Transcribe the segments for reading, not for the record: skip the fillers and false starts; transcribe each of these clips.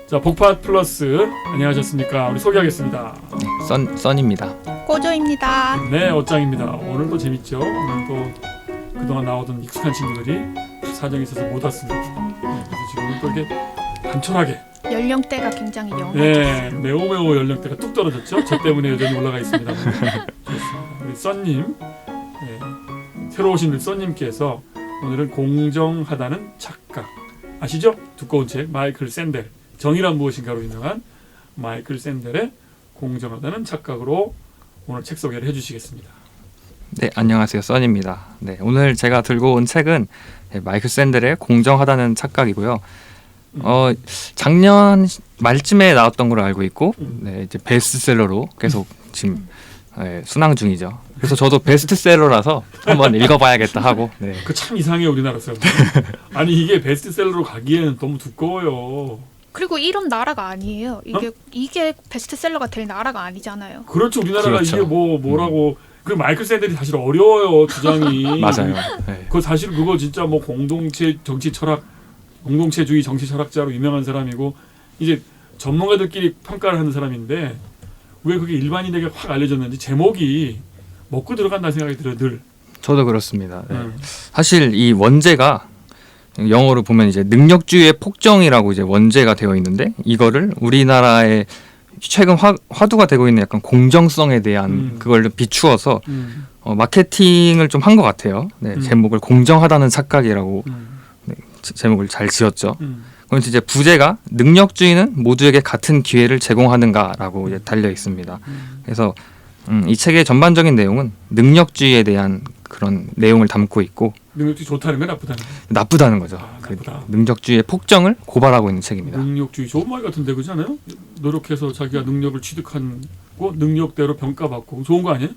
자, 복팟 플러스 안녕하셨습니까? 우리 소개하겠습니다. 써니입니다. 고조입니다. 네, 어짱입니다. 오늘도 재밌죠? 오늘도 그동안 나오던 익숙한 친구들이 사정이 있어서 못 왔습니다. 그래서 지금 또 이렇게 단촐하게 연령대가 굉장히 영하죠. 네, 매우 연령대가 뚝 떨어졌죠? 저 때문에 여전히 올라가 있습니다. 좋습니다. 우리 써님, 네, 새로 오신 우리 써님께서 오늘은 공정하다는 착각 아시죠? 두꺼운 책 마이클 샌델 정의란 무엇인가로 유명한 마이클 샌델의 공정하다는 착각으로 오늘 책 소개를 해주시겠습니다. 네, 안녕하세요. 써니입니다. 네, 오늘 제가 들고 온 책은 마이클 샌델의 공정하다는 착각이고요. 작년 말쯤에 나왔던 걸로 알고 있고, 네, 이제 베스트셀러로 계속 지금 순항 중이죠. 그래서 저도 베스트셀러라서 한번 읽어봐야겠다 하고. 네. 그 참 이상해요, 우리나라 사람. 아니 이게 베스트셀러로 가기에는 너무 두꺼워요. 그리고 이런 나라가 아니에요. 이게 베스트셀러가 될 나라가 아니잖아요. 그렇죠, 우리나라가 그렇죠. 이게 뭐라고. 그 마이클 샌델이 사실 어려워요, 주장이. 맞아요. 네. 그 사실 그거 진짜 뭐 공동체 정치 철학, 공동체주의 정치 철학자로 유명한 사람이고 이제 전문가들끼리 평가를 하는 사람인데 왜 그게 일반인에게 확 알려졌는지 제목이 먹고 들어간다는 생각이 들어요, 늘. 저도 그렇습니다. 네. 사실 이 원제가 영어로 보면 이제 능력주의의 폭정이라고 이제 원제가 되어 있는데 이거를 우리나라의 최근 화두가 되고 있는 약간 공정성에 대한 그걸 비추어서 마케팅을 좀 한 것 같아요. 네, 제목을 공정하다는 착각이라고 네, 제목을 잘 지었죠. 그럼 이제 부제가 능력주의는 모두에게 같은 기회를 제공하는가라고 이제 달려 있습니다. 그래서 이 책의 전반적인 내용은 능력주의에 대한 그런 내용을 담고 있고 능력주의 좋다는 건 나쁘다는 거. 나쁘다는 거죠. 나쁘다. 능력주의의 폭정을 고발하고 있는 책입니다. 능력주의 좋은 말 같은데 그렇지 않아요? 노력해서 자기가 능력을 취득하고 능력대로 평가받고 좋은 거 아니에요?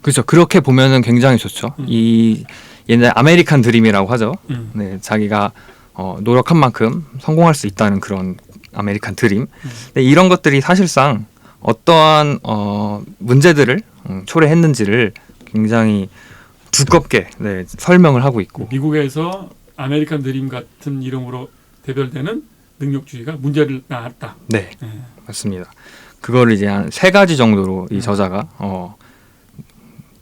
그렇죠. 그렇게 보면은 굉장히 좋죠. 이 옛날 아메리칸 드림이라고 하죠. 네, 자기가 노력한 만큼 성공할 수 있다는 그런 아메리칸 드림. 네, 이런 것들이 사실상 어떠한 문제들을 초래했는지를 굉장히 두껍게 네, 설명을 하고 있고 미국에서 아메리칸 드림 같은 이름으로 대별되는 능력주의가 문제를 낳았다. 네, 맞습니다. 그거를 이제 한 3가지 정도로 이 저자가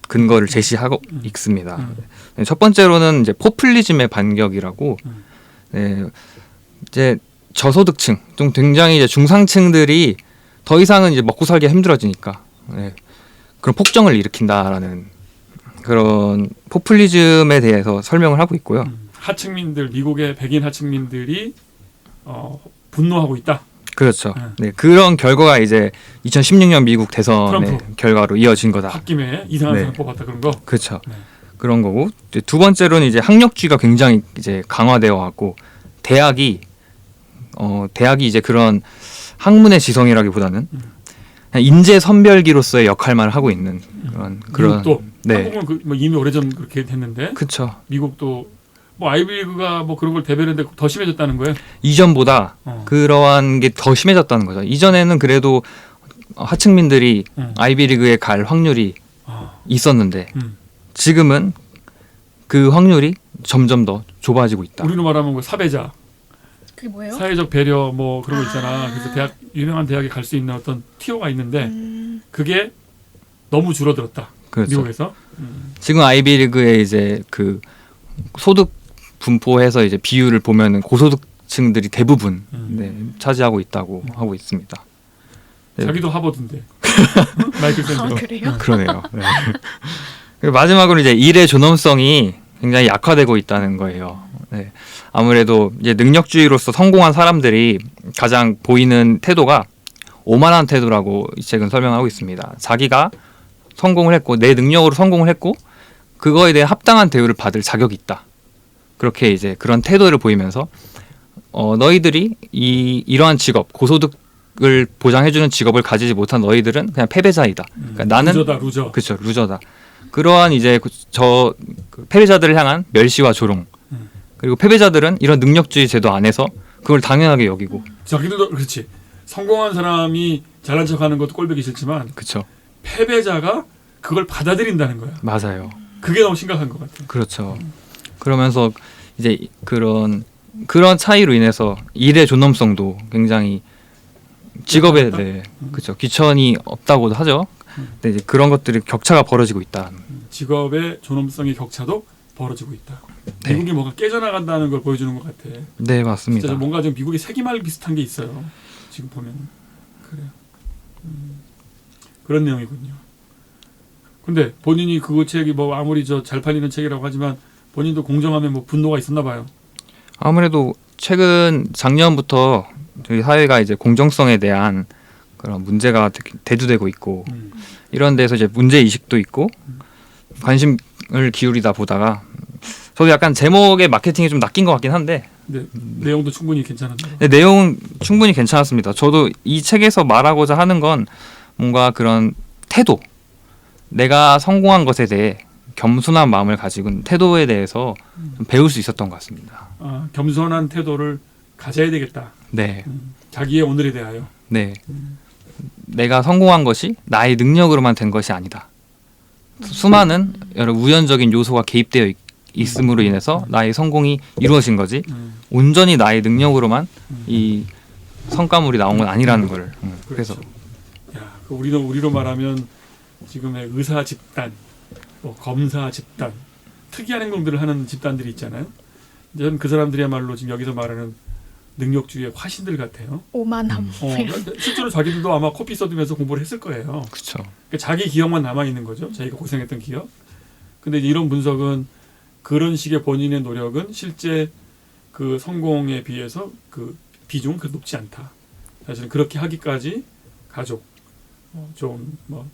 근거를 제시하고 있습니다. 네, 첫 번째로는 이제 포퓰리즘의 반격이라고 네, 이제 저소득층, 좀 굉장히 이제 중상층들이 더 이상은 이제 먹고 살기가 힘들어지니까 네, 그런 폭정을 일으킨다라는 그런 포퓰리즘에 대해서 설명을 하고 있고요. 하층민들, 미국의 백인 하층민들이 분노하고 있다. 그렇죠. 네, 그런 결과가 이제 2016년 미국 대선의 트럼프. 결과로 이어진 거다. 홧김에 이상한 네. 사람 뽑았다 그런 거. 그렇죠. 네. 그런 거고 이제 두 번째로는 이제 학력주의가 굉장히 이제 강화되어 왔고 대학이 이제 그런 학문의 지성이라기보다는 그냥 인재 선별기로서의 역할만 하고 있는 그런 미국도 네. 한국은 뭐 이미 오래전 그렇게 됐는데 그렇죠. 미국도 뭐 아이비리그가 뭐 그런 걸 대변했는데 더 심해졌다는 거예요. 이전보다 그러한 게 더 심해졌다는 거죠. 이전에는 그래도 하층민들이 아이비리그에 갈 확률이 있었는데 지금은 그 확률이 점점 더 좁아지고 있다. 우리로 말하면 뭐 사배자, 그게 뭐예요? 사회적 배려 뭐 그런 거 있잖아. 그래서 유명한 대학에 갈 수 있는 어떤 티오가 있는데 그게 너무 줄어들었다. 그렇죠. 미국에서. 지금 아이비리그의 이제 그 소득 분포해서 이제 비율을 보면은 고소득층들이 대부분 네, 차지하고 있다고 하고 있습니다. 네. 자기도 하버드인데. 마이클 샌델. 그래요? 그러네요. 네. 그리고 마지막으로 이제 일의 존엄성이 굉장히 약화되고 있다는 거예요. 네. 아무래도 이제 능력주의로서 성공한 사람들이 가장 보이는 태도가 오만한 태도라고 이 책은 설명하고 있습니다. 자기가 성공을 했고 내 능력으로 성공을 했고 그거에 대해 합당한 대우를 받을 자격이 있다. 그렇게 이제 그런 태도를 보이면서 너희들이 이러한 직업 고소득을 보장해주는 직업을 가지지 못한 너희들은 그냥 패배자이다. 그러니까 나는 루저. 그렇죠, 루저다. 그러한 이제 그 패배자들을 향한 멸시와 조롱. 그리고 패배자들은 이런 능력주의 제도 안에서 그걸 당연하게 여기고. 자기들도 그렇지. 성공한 사람이 잘난 척하는 것도 꼴보기 싫지만 그렇죠. 패배자가 그걸 받아들인다는 거야. 맞아요. 그게 너무 심각한 것 같아. 그렇죠. 그러면서 이제 그런 차이로 인해서 일의 존엄성도 굉장히 직업에 네, 그렇죠. 귀천이 없다고도 하죠. 근데 이제 그런 것들이 격차가 벌어지고 있다. 직업의 존엄성의 격차도 벌어지고 있다. 네. 미국이 뭔가 깨져나간다는 걸 보여주는 것 같아. 네, 맞습니다. 진짜 뭔가 좀 미국의 세기말 비슷한 게 있어요. 지금 보면 그래요. 그런 내용이군요. 근데 본인이 그 책이 뭐 아무리 잘 팔리는 책이라고 하지만 본인도 공정함에 뭐 분노가 있었나 봐요. 아무래도 최근 작년부터 저희 사회가 이제 공정성에 대한 그런 문제가 대두되고 있고 이런 데서 이제 문제 의식도 있고 관심을 기울이다 보다가 저도 약간 제목의 마케팅이 좀 낚인 것 같긴 한데 근데 내용도 충분히 괜찮은데. 네, 내용은 충분히 괜찮았습니다. 저도 이 책에서 말하고자 하는 건 뭔가 그런 태도, 내가 성공한 것에 대해 겸손한 마음을 가지고 있는 태도에 대해서 좀 배울 수 있었던 것 같습니다. 아, 겸손한 태도를 가져야 되겠다. 네, 자기의 오늘에 대하여. 네. 내가 성공한 것이 나의 능력으로만 된 것이 아니다. 수많은 여러 우연적인 요소가 개입되어 있음으로 인해서 나의 성공이 이루어진 거지 온전히 나의 능력으로만 이 성과물이 나온 건 아니라는 걸. 그래서 야, 그 우리로 말하면 지금의 의사 집단, 뭐 검사 집단, 특이한 행동들을 하는 집단들이 있잖아요. 저는 그 사람들이야말로 지금 여기서 말하는 능력주의의 화신들 같아요. 오만함. 실제로 자기들도 아마 코피 써두면서 공부를 했을 거예요. 그렇죠. 그러니까 자기 기억만 남아 있는 거죠. 자기가 고생했던 기억. 근데 이런 분석은 그런 식의 본인의 노력은 실제 그 성공에 비해서 그 비중은 그렇게 높지 않다. 사실은 그렇게 하기까지 가족, 좀 뭐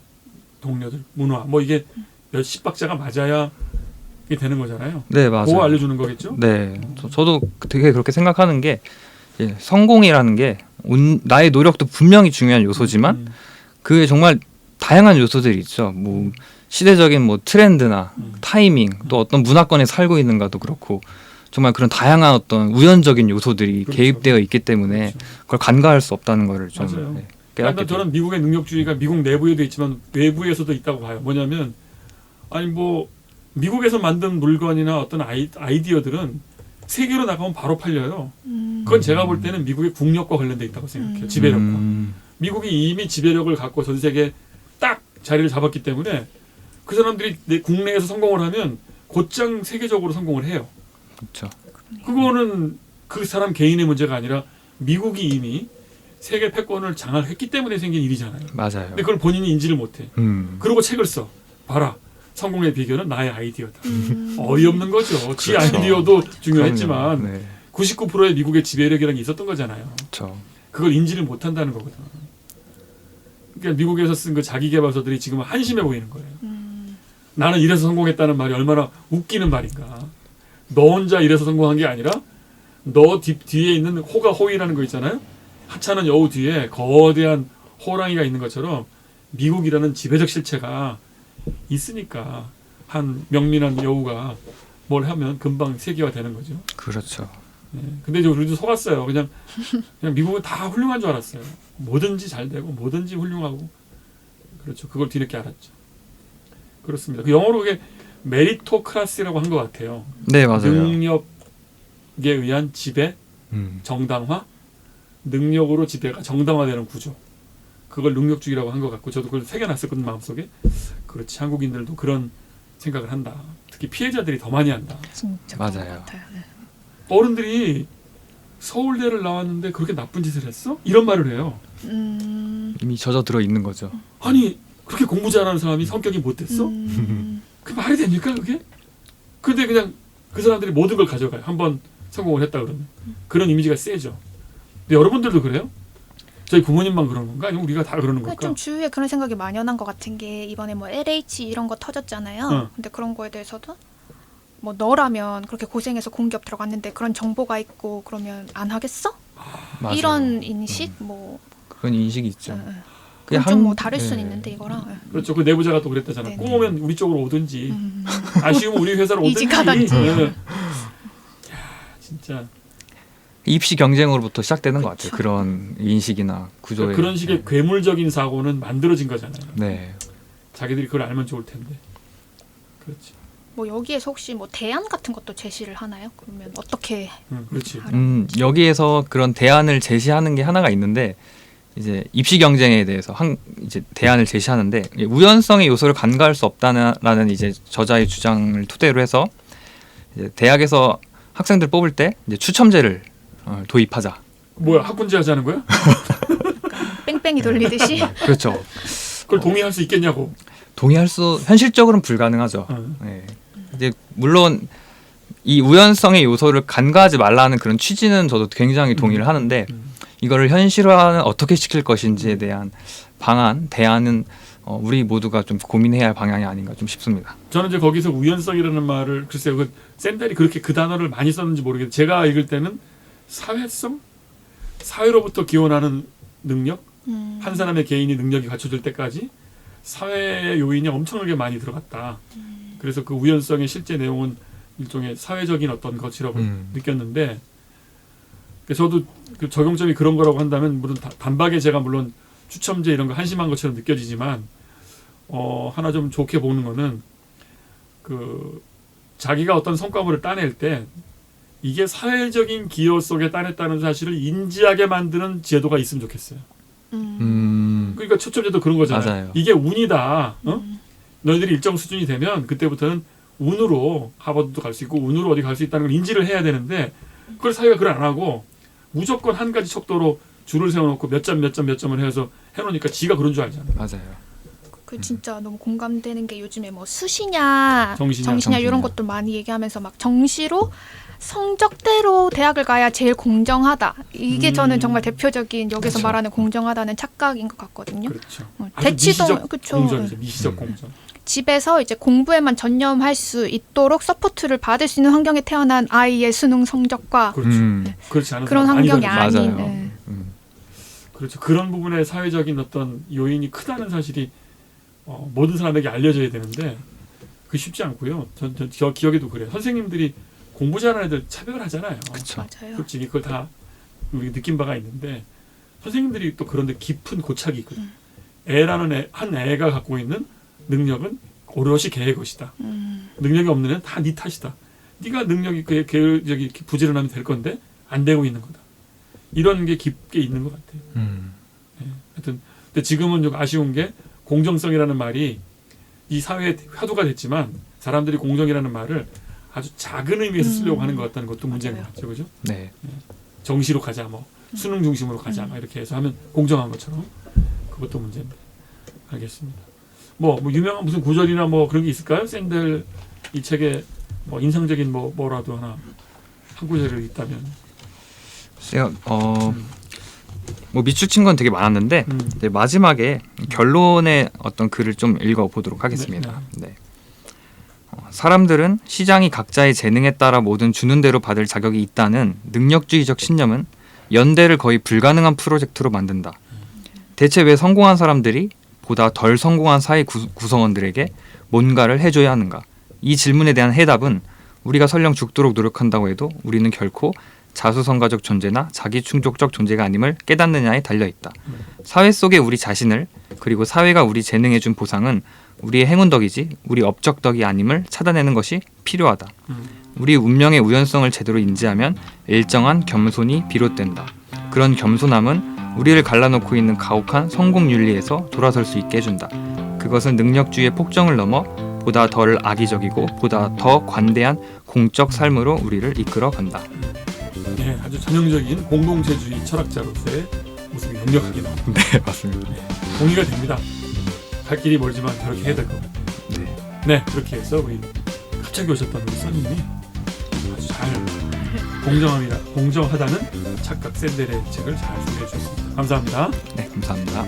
동료들, 문화, 뭐 이게 몇십 박자가 맞아야 이게 되는 거잖아요. 네, 맞아요. 그거 알려주는 거겠죠? 네, 저도 되게 그렇게 생각하는 게 성공이라는 게 나의 노력도 분명히 중요한 요소지만 그에 정말 다양한 요소들이 있죠. 뭐 시대적인 뭐 트렌드나 타이밍, 또 어떤 문화권에 살고 있는가도 그렇고 정말 그런 다양한 어떤 우연적인 요소들이 그렇죠. 개입되어 있기 때문에 그렇죠. 그걸 간과할 수 없다는 거를 좀 맞아요. 깨닫게 일단 저는 미국의 능력주의가 미국 내부에도 있지만 외부에서도 있다고 봐요. 뭐냐면 아니 뭐 미국에서 만든 물건이나 어떤 아이디어들은 세계로 나가면 바로 팔려요. 그건 제가 볼 때는 미국의 국력과 관련돼 있다고 생각해요. 지배력과. 미국이 이미 지배력을 갖고 전 세계에 딱 자리를 잡았기 때문에 그 사람들이 국내에서 성공을 하면 곧장 세계적으로 성공을 해요. 그렇죠. 그거는 그 사람 개인의 문제가 아니라 미국이 이미 세계 패권을 장악했기 때문에 생긴 일이잖아요. 맞아요. 근데 그걸 본인이 인지를 못해. 그러고 책을 써. 봐라. 성공의 비결은 나의 아이디어다. 어이없는 거죠. 지 그렇죠. 아이디어도 중요했지만 네. 99%의 미국의 지배력이라는 게 있었던 거잖아요. 그렇죠. 그걸 인지를 못한다는 거거든. 그러니까 미국에서 쓴 그 자기계발서들이 지금 한심해 보이는 거예요. 나는 이래서 성공했다는 말이 얼마나 웃기는 말인가. 너 혼자 이래서 성공한 게 아니라 너 뒤에 있는 호가 호위라는 거 있잖아요. 하찮은 여우 뒤에 거대한 호랑이가 있는 것처럼 미국이라는 지배적 실체가 있으니까 한 명민한 여우가 뭘 하면 금방 세계화 되는 거죠. 그렇죠. 네. 근데 이제 우리도 속았어요. 그냥 미국은 다 훌륭한 줄 알았어요. 뭐든지 잘 되고 뭐든지 훌륭하고. 그렇죠. 그걸 뒤늦게 알았죠. 그렇습니다. 그 영어로 그게 메리토크라시라고 한 것 같아요. 네, 맞아요. 능력에 의한 지배, 정당화, 능력으로 지배가 정당화되는 구조. 그걸 능력주의라고 한 것 같고 저도 그걸 새겨놨었거든 마음속에. 그렇지. 한국인들도 그런 생각을 한다. 특히 피해자들이 더 많이 한다. 진짜 맞아요. 그런 것 같아요. 네. 어른들이 서울대를 나왔는데 그렇게 나쁜 짓을 했어? 이런 말을 해요. 이미 젖어들어 있는 거죠. 아니 그렇게 공부 잘하는 사람이 성격이 못됐어? 그 말이 됩니까 그게? 근데 그냥 그 사람들이 모든 걸 가져가요. 한번 성공을 했다 그러면. 그런 이미지가 세죠. 근데 여러분들도 그래요? 저희 부모님만 그러는 건가? 아니면 우리가 다 그러는 걸까? 좀 주위에 그런 생각이 만연한 것 같은 게 이번에 뭐 LH 이런 거 터졌잖아요. 근데 그런 거에 대해서도 뭐 너라면 그렇게 고생해서 공기업 들어갔는데 그런 정보가 있고 그러면 안 하겠어? 맞아요. 이런 인식 뭐 그런 인식이 있죠. 그건 좀 뭐 다를 수는 있는데 이거랑 그렇죠. 그 내부자가 또 그랬다잖아. 네네. 꿈 오면 우리 쪽으로 오든지 아쉬우면 우리 회사로 오든지. 이직하든지. 야 진짜 입시 경쟁으로부터 시작되는 것 같아요. 그런 인식이나 구조에. 그런 식의 괴물적인 사고는 만들어진 거잖아요. 네. 자기들이 그걸 알면 좋을 텐데. 그렇지. 뭐 여기에서 혹시 뭐 대안 같은 것도 제시를 하나요? 그러면 어떻게 그렇지. 여기에서 그런 대안을 제시하는 게 하나가 있는데 이제 입시 경쟁에 대해서 이제 대안을 제시하는데 우연성의 요소를 간과할 수 없다는 이제 저자의 주장을 토대로 해서 이제 대학에서 학생들 뽑을 때 이제 추첨제를 도입하자. 뭐야 학군제 하자는 거야? 뺑뺑이 돌리듯이. 그렇죠. 그걸 동의할 수 있겠냐고. 현실적으로는 불가능하죠. 네. 이제 물론 이 우연성의 요소를 간과하지 말라는 그런 취지는 저도 굉장히 동의를 하는데 이거를 현실화는 어떻게 시킬 것인지에 대한 대안은 우리 모두가 좀 고민해야 할 방향이 아닌가 좀 싶습니다. 저는 이제 거기서 우연성이라는 말을 글쎄요, 그 샌델이 그렇게 그 단어를 많이 썼는지 모르겠는데 제가 읽을 때는 사회성, 사회로부터 기원하는 능력, 한 사람의 개인이 능력이 갖춰질 때까지 사회의 요인이 엄청나게 많이 들어갔다. 그래서 그 우연성의 실제 내용은 일종의 사회적인 어떤 것이라고 느꼈는데, 저도 그 적용점이 그런 거라고 한다면 물론 단박에 제가 물론 추첨제 이런 거 한심한 것처럼 느껴지지만 하나 좀 좋게 보는 거는 그 자기가 어떤 성과물을 따낼 때 이게 사회적인 기여 속에 따냈다는 사실을 인지하게 만드는 제도가 있으면 좋겠어요. 그러니까 추첨제도 그런 거잖아요. 맞아요. 이게 운이다. 너희들이 일정 수준이 되면 그때부터는 운으로 하버드도 갈 수 있고 운으로 어디 갈 수 있다는 걸 인지를 해야 되는데 그걸 사회가 그걸 안 하고 무조건 한 가지 척도로 줄을 세워놓고 몇 점을 해서 해놓으니까 지가 그런 줄 알잖아요. 맞아요. 그 진짜 너무 공감되는 게 요즘에 뭐 수시냐, 정시냐 이런 것도 많이 얘기하면서 막 정시로 성적대로 대학을 가야 제일 공정하다. 이게 저는 정말 대표적인 여기서 그렇죠. 말하는 공정하다는 착각인 것 같거든요. 그렇죠. 대치동 그렇죠. 공정이죠. 미시적 공정. 집에서 이제 공부에만 전념할 수 있도록 서포트를 받을 수 있는 환경에 태어난 아이의 수능 성적과 그렇죠. 그렇지 않은 그런 사람 환경이 아니거든요. 아닌. 맞아요. 네. 그렇죠. 그런 부분에 사회적인 어떤 요인이 크다는 사실이 모든 사람에게 알려져야 되는데 그게 쉽지 않고요. 전 기억에도 그래요. 선생님들이 공부 잘하는 애들 차별하잖아요. 그렇죠. 맞아요. 솔직히 그걸 다 우리 느낀 바가 있는데 선생님들이 또 그런데 깊은 고착이 있거든요. 애라는 한 애가 갖고 있는 능력은 오롯이 걔의 것이다. 능력이 없는 애는 다 네 탓이다. 네가 능력이 저기 부지런하면 될 건데 안 되고 있는 거다. 이런 게 깊게 있는 것 같아요. 네. 하여튼 근데 지금은 좀 아쉬운 게 공정성이라는 말이 이 사회의 화두가 됐지만 사람들이 공정이라는 말을 아주 작은 의미에서 쓰려고 하는 것 같다는 것도 문제인 것 같죠, 그죠? 네. 정시로 가자, 뭐 수능 중심으로 가자, 막 이렇게 해서 하면 공정한 것처럼 그것도 문제입니다. 알겠습니다. 뭐 유명한 무슨 구절이나 뭐 그런 게 있을까요? 샌델 이 책에 뭐 인상적인 뭐라도 하나 한 구절이 있다면. 제가 뭐 밑줄친 건 되게 많았는데 이제 마지막에 결론의 어떤 글을 좀 읽어보도록 하겠습니다. 네. 사람들은 시장이 각자의 재능에 따라 뭐든 주는 대로 받을 자격이 있다는 능력주의적 신념은 연대를 거의 불가능한 프로젝트로 만든다. 대체 왜 성공한 사람들이 보다 덜 성공한 사회 구성원들에게 뭔가를 해줘야 하는가? 이 질문에 대한 해답은 우리가 설령 죽도록 노력한다고 해도 우리는 결코 자수성가적 존재나 자기충족적 존재가 아님을 깨닫느냐에 달려있다. 사회 속의 우리 자신을 그리고 사회가 우리 재능에 준 보상은 우리의 행운덕이지 우리 업적덕이 아님을 찾아내는 것이 필요하다. 우리 운명의 우연성을 제대로 인지하면 일정한 겸손이 비롯된다. 그런 겸손함은 우리를 갈라놓고 있는 가혹한 성공윤리에서 돌아설 수 있게 해준다. 그것은 능력주의의 폭정을 넘어 보다 덜 악의적이고 보다 더 관대한 공적 삶으로 우리를 이끌어 간다. 네, 아주 전형적인 공동체주의 철학자로서의 모습이 역력하게 나옵니다. 네, 맞습니다. 동의가 됩니다. 갈 길이 멀지만 저렇게 해야 될 것 같아요. 네, 그렇게 해서 우리 갑자기 오셨던 우리 써님이 아주 잘 공정하다는 착각 샌델의 책을 잘 소개해 주셨습니다. 감사합니다. 네, 감사합니다.